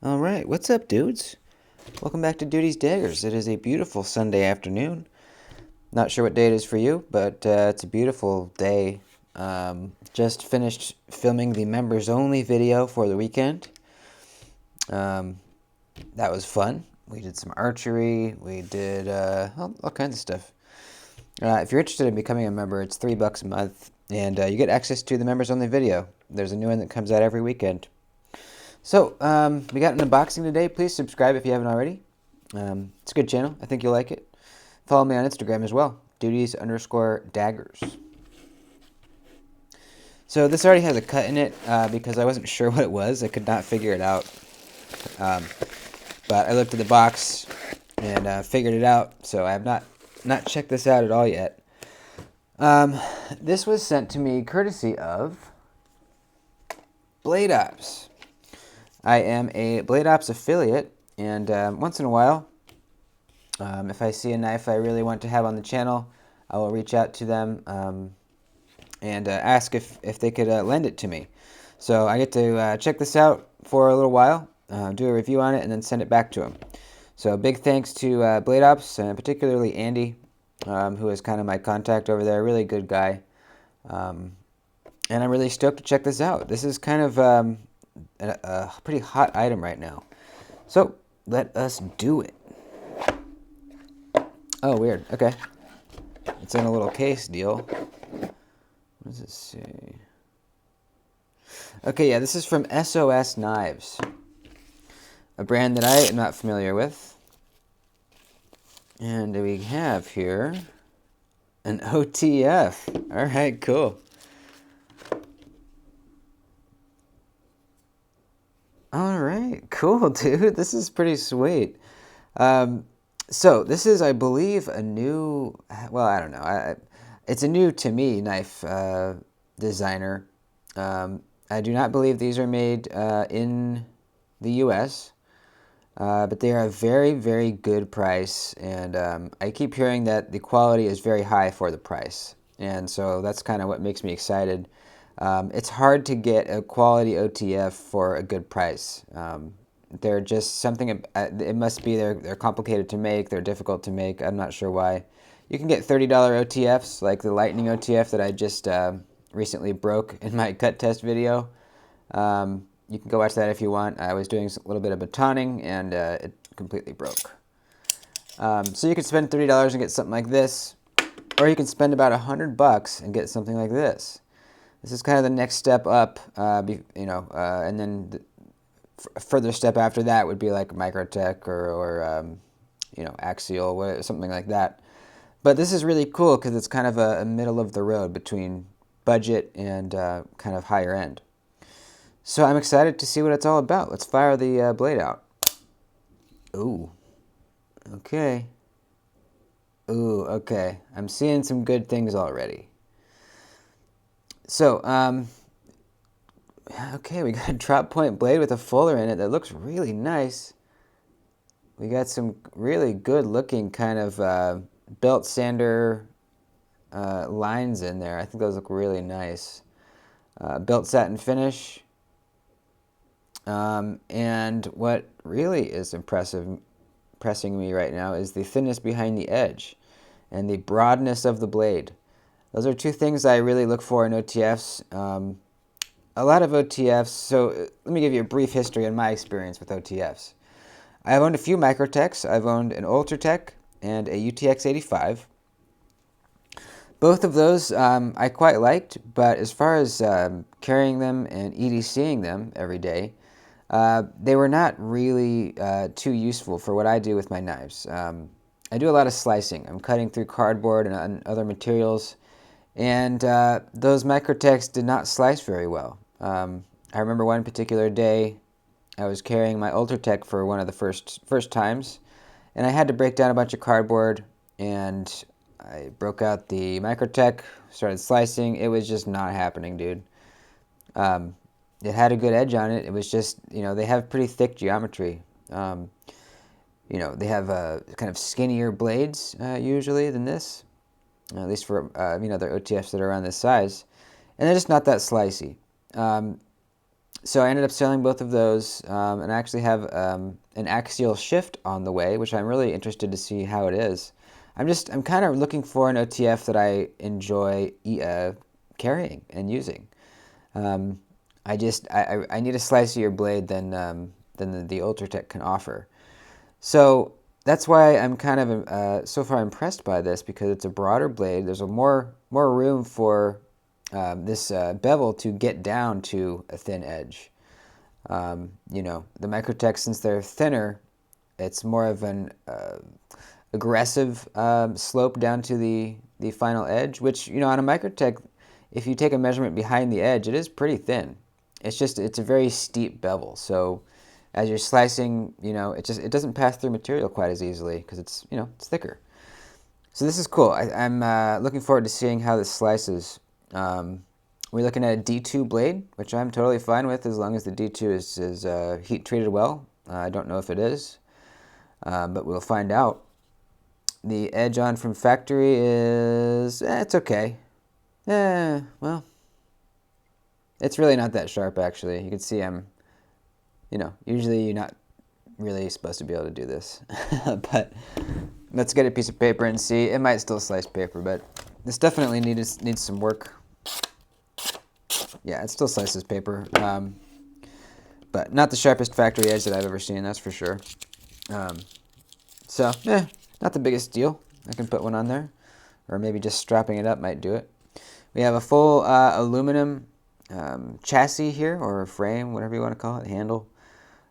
All right, what's up, dudes? Welcome back to Duty's Daggers. It is a beautiful Sunday afternoon. Not sure what day it is for you, but it's a beautiful day. Just finished filming the members only video for the weekend. Um, that was fun. We did some archery. We did all kinds of stuff. If you're interested in becoming a member, it's $3 a month, and you get access to the members only video. There's a new one that comes out every weekend. So, we got an unboxing today. Please subscribe if you haven't already. It's a good channel. I think you'll like it. Follow me on Instagram as well. Duties_daggers. So this already has a cut in it because I wasn't sure what it was. I could not figure it out. But I looked at the box and figured it out. So I have not checked this out at all yet. This was sent to me courtesy of Blade Ops. I am a Blade Ops affiliate, and once in a while, if I see a knife I really want to have on the channel, I will reach out to them and ask if they could lend it to me. So I get to check this out for a little while, do a review on it, and then send it back to them. So big thanks to Blade Ops, and particularly Andy, who is kind of my contact over there. Really good guy. And I'm really stoked to check this out. This is kind of a pretty hot item right now. So let us do it. Oh, weird. Okay. It's in a little case deal. What does it say? Okay, yeah, this is from SOS Knives, a brand that I am not familiar with. And we have here an OTF. All right, cool. All right, cool, dude. This is pretty sweet. So this is, I believe, a new, well, I don't know. It's a new, to me, knife designer. I do not believe these are made in the U.S., but they are a very, very good price. And I keep hearing that the quality is very high for the price. And so that's kind of what makes me excited. It's hard to get a quality OTF for a good price. They're just something, it must be they're complicated to make, they're difficult to make, I'm not sure why. You can get $30 OTFs, like the Lightning OTF that I just recently broke in my cut test video. You can go watch that if you want. I was doing a little bit of batoning, and it completely broke. So you could spend $30 and get something like this, or you can spend about $100 and get something like this. This is kind of the next step up, and then a further step after that would be like Microtech or Axial, something like that. But this is really cool because it's kind of a middle of the road between budget and kind of higher end. So I'm excited to see what it's all about. Let's fire the blade out. Ooh. Okay. Ooh, okay. I'm seeing some good things already. So, okay, we got a drop point blade with a fuller in it that looks really nice. We got some really good looking kind of belt sander lines in there. I think those look really nice. Belt satin finish. And what really is impressing me right now is the thinness behind the edge and the broadness of the blade. Those are two things I really look for in OTFs. A lot of OTFs, so let me give you a brief history on my experience with OTFs. I've owned a few Microtechs. I've owned an Ultratech and a UTX 85. Both of those I quite liked, but as far as carrying them and EDCing them every day, they were not really too useful for what I do with my knives. I do a lot of slicing. I'm cutting through cardboard and other materials, and those Microtechs did not slice very well. I remember one particular day I was carrying my Ultratech for one of the first times, and I had to break down a bunch of cardboard, and I broke out the Microtech, started slicing. It was just not happening, dude. It had a good edge on it. It was just, they have pretty thick geometry. They have kind of skinnier blades usually than this, at least for, their OTFs that are around this size. And they're just not that slicey. So I ended up selling both of those, and I actually have an axial shift on the way, which I'm really interested to see how it is. I'm kind of looking for an OTF that I enjoy carrying and using. Um, I need a slicier blade than the Ultratech can offer. So that's why I'm kind of so far impressed by this, because it's a broader blade. There's a more room for this bevel to get down to a thin edge. The Microtech, since they're thinner, it's more of an aggressive slope down to the final edge, which, on a Microtech, if you take a measurement behind the edge, it is pretty thin. It's a very steep bevel. So as you're slicing, it doesn't pass through material quite as easily because it's thicker. So this is cool. I'm looking forward to seeing how this slices. We're looking at a D2 blade, which I'm totally fine with as long as the D2 is heat treated well. I don't know if it is, but we'll find out. The edge on from factory it's okay. Well, it's really not that sharp, actually. You can see usually you're not really supposed to be able to do this. But let's get a piece of paper and see. It might still slice paper, but this definitely needs some work. Yeah, it still slices paper, but not the sharpest factory edge that I've ever seen, that's for sure. So, not the biggest deal. I can put one on there, or maybe just strapping it up might do it. We have a full aluminum chassis here, or frame, whatever you want to call it, handle.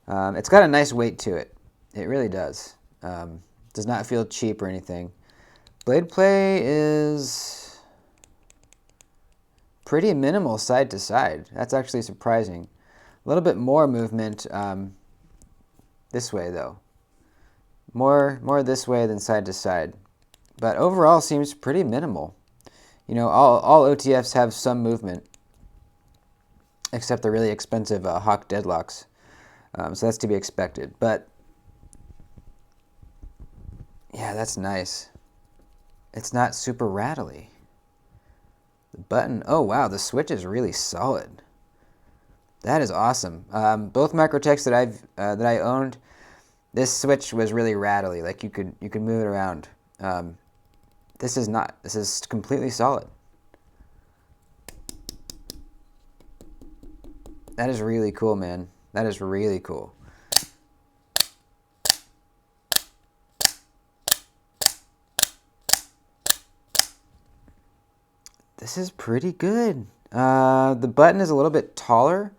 It's got a nice weight to it. It really does. Does not feel cheap or anything. Blade play is pretty minimal side to side. That's actually surprising. A little bit more movement this way, though. More this way than side to side. But overall seems pretty minimal. All OTFs have some movement, except the really expensive Hawk deadlocks. So that's to be expected. But yeah, that's nice. It's not super rattly. The button, oh wow, the switch is really solid. That is awesome. Both Microtechs that I owned, this switch was really rattly. Like you could move it around. This is not. This is completely solid. That is really cool, man. That is really cool. This is pretty good. The button is a little bit taller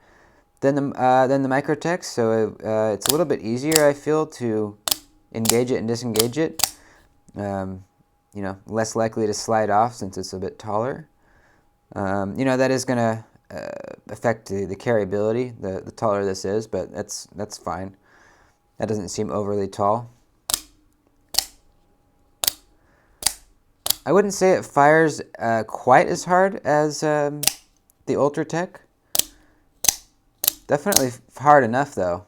than the Microtech, so it's a little bit easier, I feel, to engage it and disengage it. Less likely to slide off since it's a bit taller. That is going to affect the carryability, the taller this is, but that's fine. That doesn't seem overly tall. I wouldn't say it fires quite as hard as the Ultratech. Definitely hard enough, though.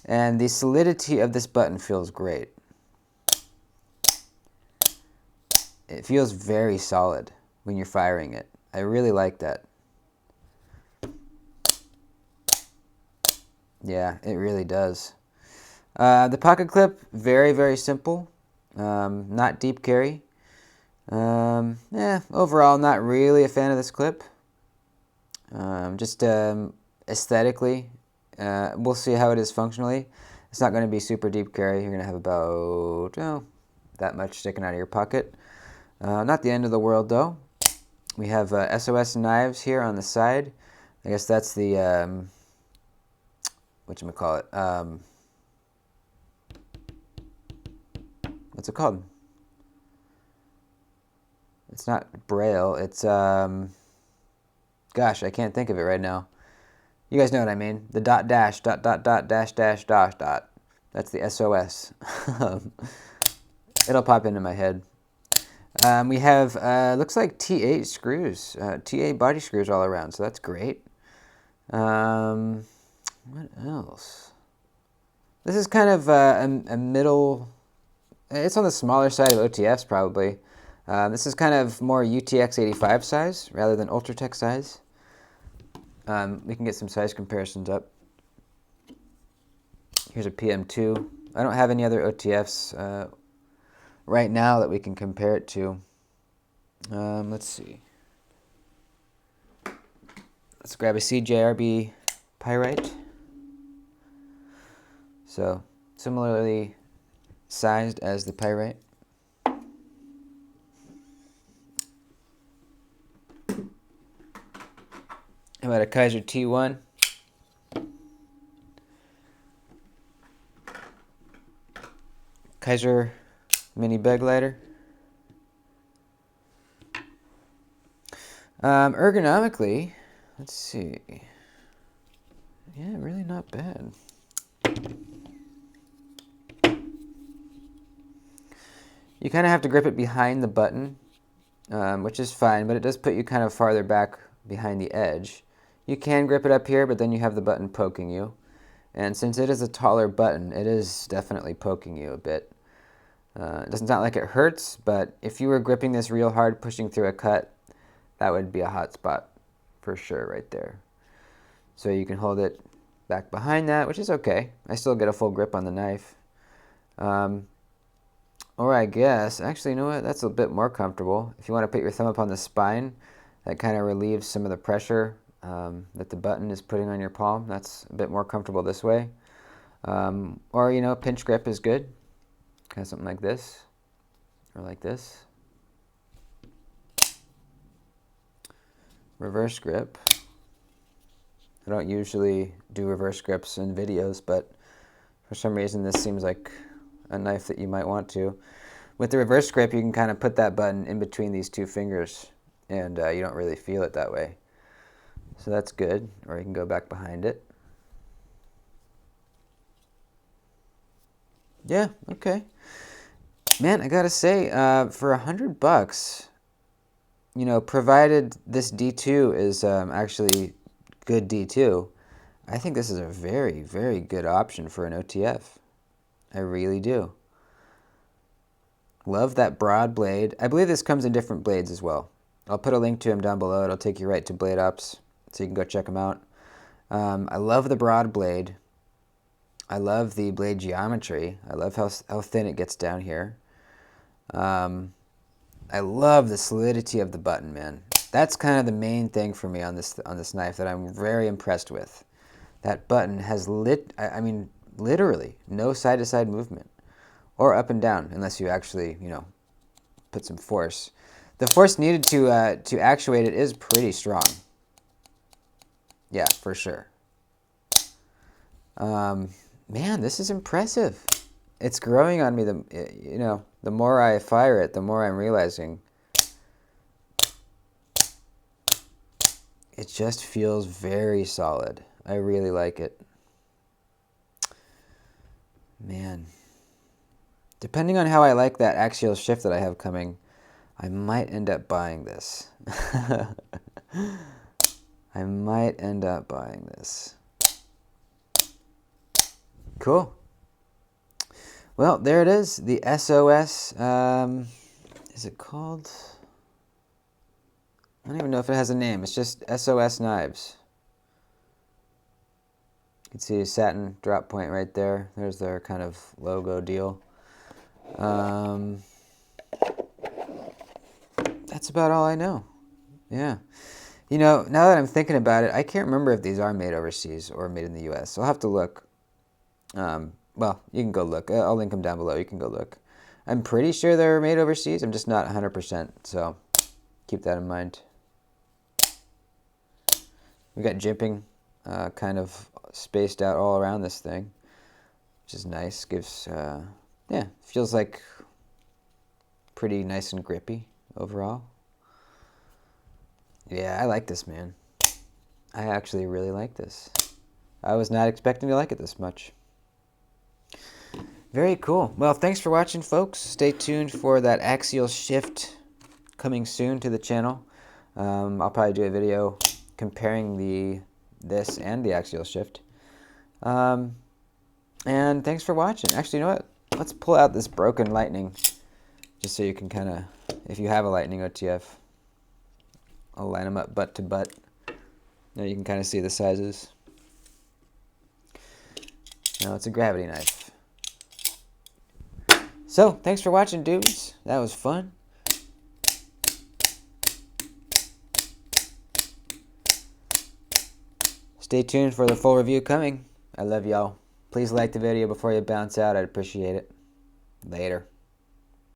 And the solidity of this button feels great. It feels very solid when you're firing it. I really like that. Yeah, it really does. The pocket clip, very, very simple. Not deep carry. Overall, not really a fan of this clip. Just aesthetically, we'll see how it is functionally. It's not going to be super deep carry. You're going to have about that much sticking out of your pocket. Not the end of the world, though. We have SOS knives here on the side. I guess that's the whatchamacallit? What's it called? It's not Braille. It's gosh, I can't think of it right now. You guys know what I mean. The dot dash dot dot dot dash dash dot dot. That's the SOS. It'll pop into my head. We have looks like T8 screws, T8 body screws all around. So that's great. What else? This is kind of a middle. It's on the smaller side of OTFs probably. This is kind of more UTX 85 size rather than Ultratech size. We can get some size comparisons up. Here's a PM2. I don't have any other OTFs right now that we can compare it to. Let's see. Let's grab a CJRB pyrite. So similarly sized as the pyrite. How about a Kaiser T1? Kaiser mini bag lighter. Ergonomically, let's see. Yeah, really not bad. You kind of have to grip it behind the button, which is fine, but it does put you kind of farther back behind the edge. You can grip it up here, but then you have the button poking you. And since it is a taller button, it is definitely poking you a bit. It doesn't sound like it hurts, but if you were gripping this real hard, pushing through a cut, that would be a hot spot for sure right there. So you can hold it back behind that, which is okay. I still get a full grip on the knife. Or I guess, actually, you know what? That's a bit more comfortable. If you want to put your thumb up on the spine, that kind of relieves some of the pressure that the button is putting on your palm. That's a bit more comfortable this way. Or, you know, pinch grip is good. Kind of something like this, or like this. Reverse grip. I don't usually do reverse grips in videos, but for some reason this seems like a knife that you might want to. With the reverse grip, you can kind of put that button in between these two fingers, and you don't really feel it that way. So that's good. Or you can go back behind it. Yeah, okay. Man, I gotta say, for $100, you know, provided this D2 is actually good D2, I think this is a very, very good option for an OTF. I really do. Love that broad blade. I believe this comes in different blades as well. I'll put a link to them down below. It'll take you right to Blade Ops, so you can go check them out. I love the broad blade. I love the blade geometry. I love how thin it gets down here. I love the solidity of the button, man. That's kind of the main thing for me on this knife that I'm very impressed with. That button has I mean, literally no side-to-side movement or up and down unless you actually, you know, put some force. The force needed to actuate it is pretty strong. Yeah, for sure. Man, this is impressive. It's growing on me. You know, the more I fire it, the more I'm realizing it just feels very solid. I really like it. Man. Depending on how I like that axial shift that I have coming, I might end up buying this. I might end up buying this. Cool. Well, there it is. The SOS. Is it called? I don't even know if it has a name. It's just SOS Knives. You can see a satin drop point right there. There's their kind of logo deal. That's about all I know. Yeah. You know, now that I'm thinking about it, I can't remember if these are made overseas or made in the US. So I'll have to look. Well, you can go look. I'll link them down below. You can go look. I'm pretty sure they're made overseas. I'm just not 100%. So keep that in mind. We got jimping kind of spaced out all around this thing, which is nice. Gives, yeah, feels like pretty nice and grippy overall. Yeah, I like this, man. I actually really like this. I was not expecting to like it this much. Very cool. Well, thanks for watching, folks. Stay tuned for that axial shift coming soon to the channel. I'll probably do a video comparing this and the axial shift. And thanks for watching. Actually, you know what? Let's pull out this broken lightning just so you can kind of, if you have a lightning OTF, I'll line them up butt to butt. Now you can kind of see the sizes. Now it's a gravity knife. So, thanks for watching, dudes. That was fun. Stay tuned for the full review coming. I love y'all. Please like the video before you bounce out. I'd appreciate it. Later.